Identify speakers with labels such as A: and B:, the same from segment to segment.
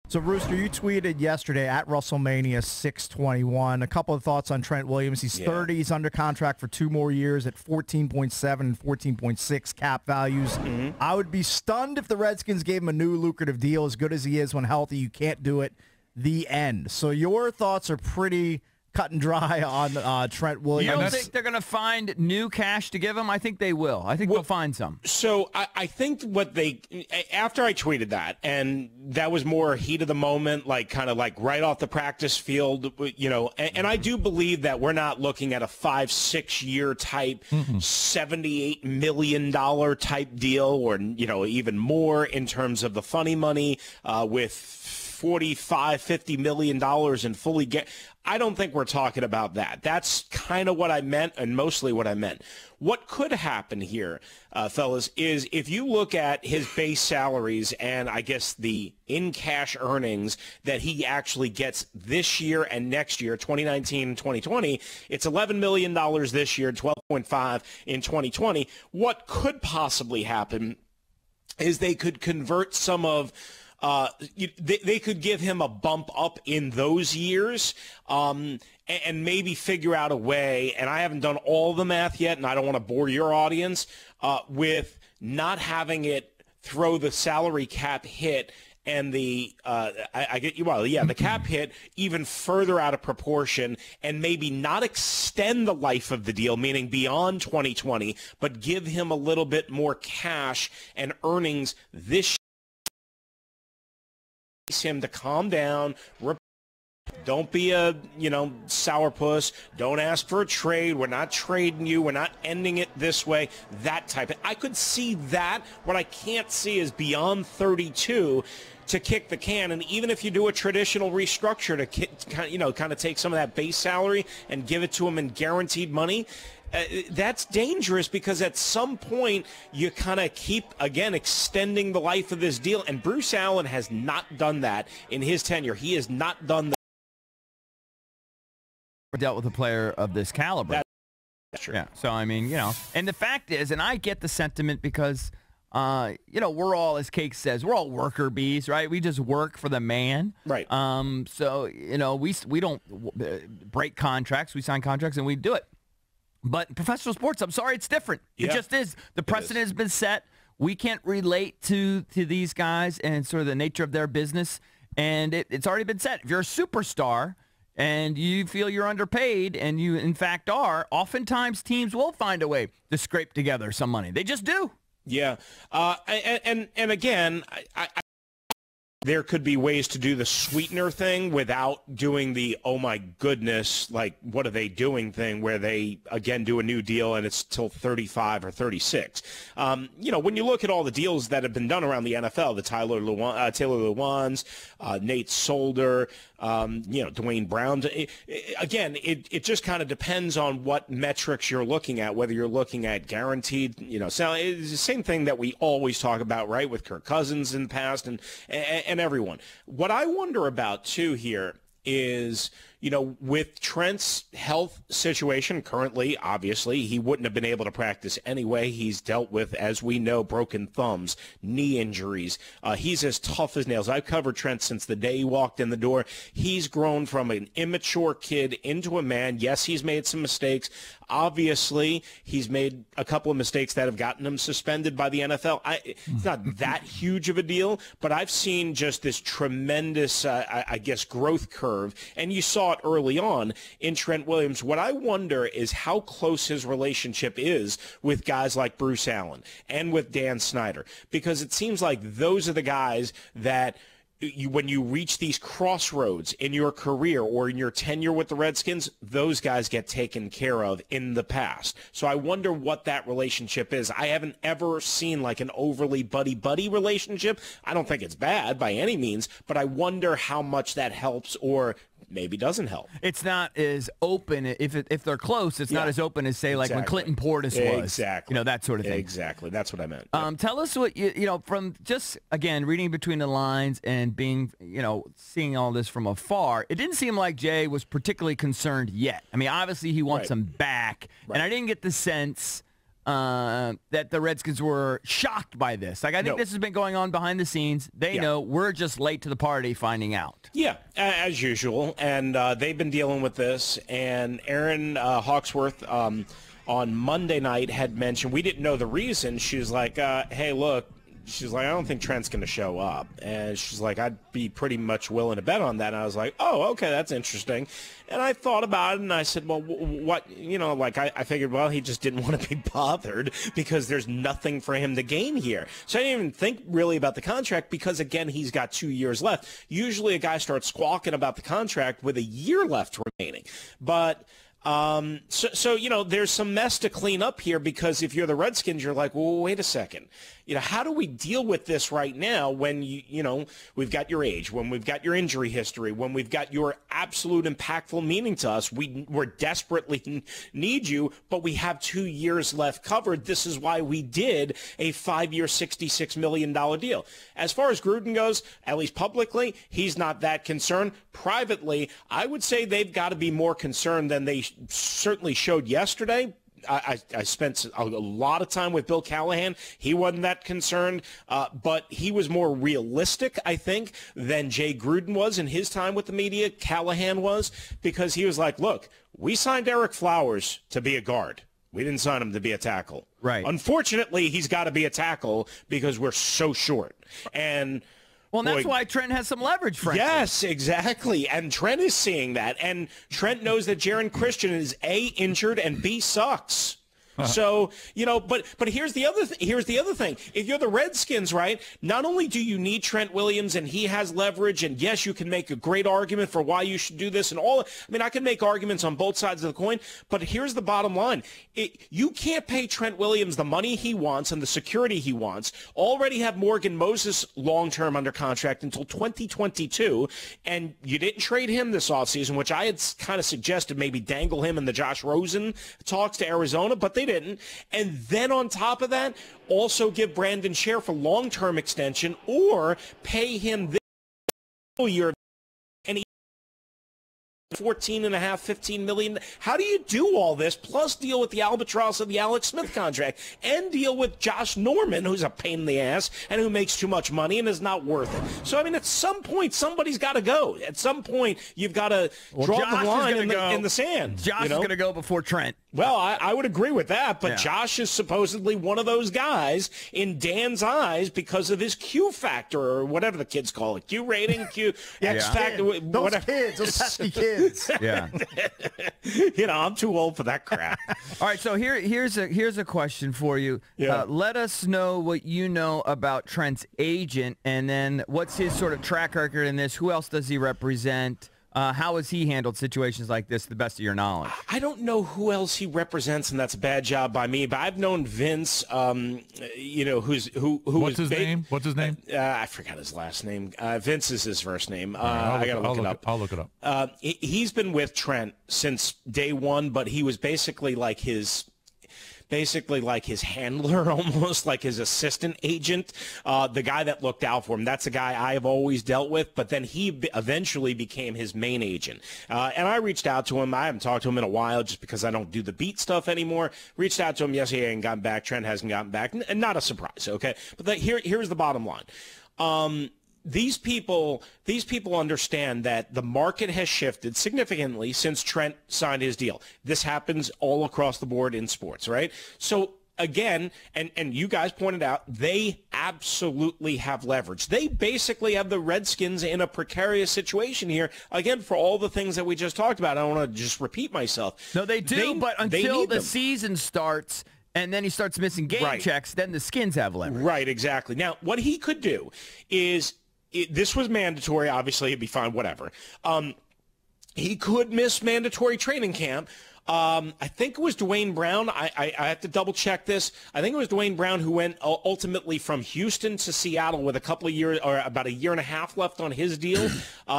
A: So, Rooster, you tweeted yesterday at WrestleMania 621. A couple of thoughts on Trent Williams. He's 30. He's under contract for 2 more years at 14.7 and 14.6 cap values. I would be stunned if the Redskins gave him a new lucrative deal. As good as he is when healthy, you can't do it. The end. So your thoughts are pretty cut and dry on Trent Williams.
B: You don't think they're going to find new cash to give him? I think they will. I think they'll find some.
C: So I think after I tweeted that, and that was more heat of the moment, kind of right off the practice field, and I do believe that we're not looking at a 5-6 year type, $78 million type deal, or, even more in terms of the funny money with $45-50 million in fully get. I don't think we're talking about that. That's kind of what I meant, and mostly what I meant. What could happen here, fellas, is if you look at his base salaries and I guess the in-cash earnings that he actually gets this year and next year, 2019 and 2020, it's $11 million this year, 12.5 in 2020. What could possibly happen is they could convert some of they could give him a bump up in those years and maybe figure out a way, and I haven't done all the math yet, and I don't want to bore your audience, with not having it throw the salary cap hit and the the cap hit even further out of proportion, and maybe not extend the life of the deal, meaning beyond 2020, but give him a little bit more cash and earnings this year. Him to calm down. Don't be a sourpuss. Don't ask for a trade. We're not trading you. We're not ending it this way. That type of. I could see that. What I can't see is beyond 32 to kick the can. And even if you do a traditional restructure to kind of take some of that base salary and give it to him in guaranteed money. That's dangerous, because at some point you kind of keep, again, extending the life of this deal. And Bruce Allen has not done that in his tenure. He has not done that.
B: Dealt with a player of this caliber.
C: That's true.
B: Yeah. So, I mean, and the fact is, and I get the sentiment because, we're all, as Cake says, we're all worker bees, right? We just work for the man.
C: Right.
B: So, we don't break contracts. We sign contracts and we do it. But in professional sports, I'm sorry, it's different. It just is. The precedent has been set. We can't relate to these guys and sort of the nature of their business, and it's already been set. If you're a superstar and you feel you're underpaid, and you in fact are, oftentimes teams will find a way to scrape together some money. They just do.
C: Yeah. And again, there could be ways to do the sweetener thing without doing the, oh my goodness, what are they doing thing, where they, again, do a new deal and it's till 35 or 36. When you look at all the deals that have been done around the NFL, the Taylor Lewans, Nate Solder, Dwayne Brown, again, it just kind of depends on what metrics you're looking at, whether you're looking at guaranteed, salary. It's the same thing that we always talk about, right, with Kirk Cousins in the past and everyone. What I wonder about, too, here is, with Trent's health situation currently, obviously, he wouldn't have been able to practice anyway. He's dealt with, as we know, broken thumbs, knee injuries. He's as tough as nails. I've covered Trent since the day he walked in the door. He's grown from an immature kid into a man. Yes, he's made some mistakes. Obviously, he's made a couple of mistakes that have gotten him suspended by the NFL. It's not that huge of a deal, but I've seen just this tremendous, growth curve. And you saw it early on in Trent Williams. What I wonder is how close his relationship is with guys like Bruce Allen and with Dan Snyder, because it seems like those are the guys that when you reach these crossroads in your career or in your tenure with the Redskins, those guys get taken care of in the past. So I wonder what that relationship is. I haven't ever seen an overly buddy-buddy relationship. I don't think it's bad by any means, but I wonder how much that helps or maybe doesn't help.
B: It's not as open. If they're close, it's not as open as, say, like when Clinton Portis was.
C: Exactly.
B: That sort of thing.
C: Exactly. That's what I meant.
B: Tell us what, from just, again, reading between the lines and being, seeing all this from afar, it didn't seem like Jay was particularly concerned yet. I mean, obviously he wants him back, and I didn't get the sense that the Redskins were shocked by this. Like, I think this has been going on behind the scenes. They know we're just late to the party finding out.
C: Yeah, as usual. And they've been dealing with this. And Aaron Hawksworth on Monday night had mentioned, we didn't know the reason. She was like, hey, look. She's like, I don't think Trent's going to show up. And she's like, I'd be pretty much willing to bet on that. And I was like, oh, okay, that's interesting. And I thought about it, and I said, well, what, I figured, well, he just didn't want to be bothered because there's nothing for him to gain here. So I didn't even think really about the contract because, again, he's got 2 years left. Usually a guy starts squawking about the contract with a year left remaining. But so there's some mess to clean up here because if you're the Redskins, you're like, well, wait a second. How do we deal with this right now when, we've got your age, when we've got your injury history, when we've got your absolute impactful meaning to us? We're desperately need you, but we have 2 years left covered. This is why we did a 5-year, $66 million deal. As far as Gruden goes, at least publicly, he's not that concerned. Privately, I would say they've got to be more concerned than they certainly showed yesterday. I spent a lot of time with Bill Callahan. He wasn't that concerned, but he was more realistic, I think, than Jay Gruden was in his time with the media. Callahan was, because he was like, look, we signed Eric Flowers to be a guard. We didn't sign him to be a tackle.
B: Right.
C: Unfortunately, he's got to be a tackle because we're so short. And
B: well, that's why Trent has some leverage, frankly.
C: Yes, exactly. And Trent is seeing that. And Trent knows that Jaron Christian is A, injured, and B, sucks. So, but here's the other thing. If you're the Redskins, right, not only do you need Trent Williams and he has leverage, and yes, you can make a great argument for why you should do this and all. I mean, I can make arguments on both sides of the coin, but here's the bottom line. You can't pay Trent Williams the money he wants and the security he wants. Already have Morgan Moses long-term under contract until 2022, and you didn't trade him this offseason, which I had kind of suggested maybe dangle him in the Josh Rosen talks to Arizona, but they didn't. And then on top of that, also give Brandon Scherf a long-term extension or pay him this year. 14.5, $15 million. How do you do all this, plus deal with the albatross of the Alex Smith contract, and deal with Josh Norman, who's a pain in the ass, and who makes too much money and is not worth it? So, I mean, at some point, somebody's got to go. At some point, you've got to draw the line in the sand.
B: Josh is going to go before Trent.
C: Well, I would agree with that, but Josh is supposedly one of those guys in Dan's eyes because of his Q factor, or whatever the kids call it. Q rating, Q X factor.
A: Those kids, those pesky kids.
B: Yeah.
C: I'm too old for that crap.
B: All right, so here's a question for you.
C: Yeah.
B: Let us know what you know about Trent's agent, and then what's his sort of track record in this? Who else does he represent? How has he handled situations like this, to the best of your knowledge?
C: I don't know who else he represents, and that's a bad job by me. But I've known Vince, who
D: What's his name? What's his name?
C: I forgot his last name. Vince is his first name. I got to look it up.
D: I'll look it up.
C: He's been with Trent since day one, but he was basically like his handler, almost like his assistant agent, the guy that looked out for him. That's a guy I have always dealt with, but then he eventually became his main agent. And I reached out to him. I haven't talked to him in a while just because I don't do the beat stuff anymore. Reached out to him. Yes, he ain't gotten back. Trent hasn't gotten back. And not a surprise, okay? But here's the bottom line. These people understand that the market has shifted significantly since Trent signed his deal. This happens all across the board in sports, right? So again, and you guys pointed out, they absolutely have leverage. They basically have the Redskins in a precarious situation here, again, for all the things that we just talked about. I don't want to just repeat myself.
B: No, they do, but until the season starts and then he starts missing game checks, then the Skins have leverage. Right,
C: exactly. Now, what he could do is, this was mandatory, obviously, it'd be fine, whatever. He could miss mandatory training camp. I think it was Dwayne Brown. I have to double check this. I think it was Dwayne Brown who went ultimately from Houston to Seattle with a couple of years, or about a year and a half left on his deal.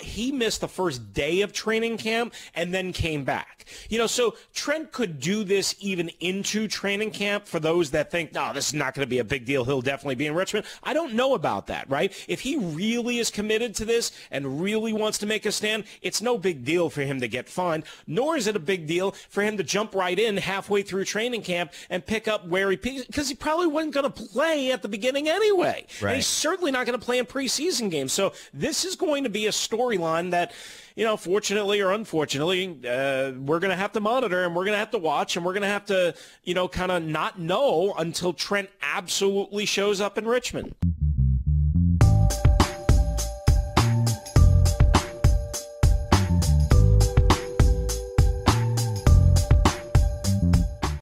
C: He missed the first day of training camp and then came back. So Trent could do this even into training camp for those that think, no, this is not going to be a big deal. He'll definitely be in Richmond. I don't know about that, right? If he really is committed to this and really wants to make a stand, it's no big deal for him to get fined, nor is it a big deal for him to jump right in halfway through training camp and pick up where he peaks, because he probably wasn't going to play at the beginning anyway.
B: Right.
C: And he's certainly not going to play in preseason games. So this is going to be a storyline that, fortunately or unfortunately, we're going to have to monitor, and we're going to have to watch, and we're going to have to, kind of not know until Trent absolutely shows up in Richmond.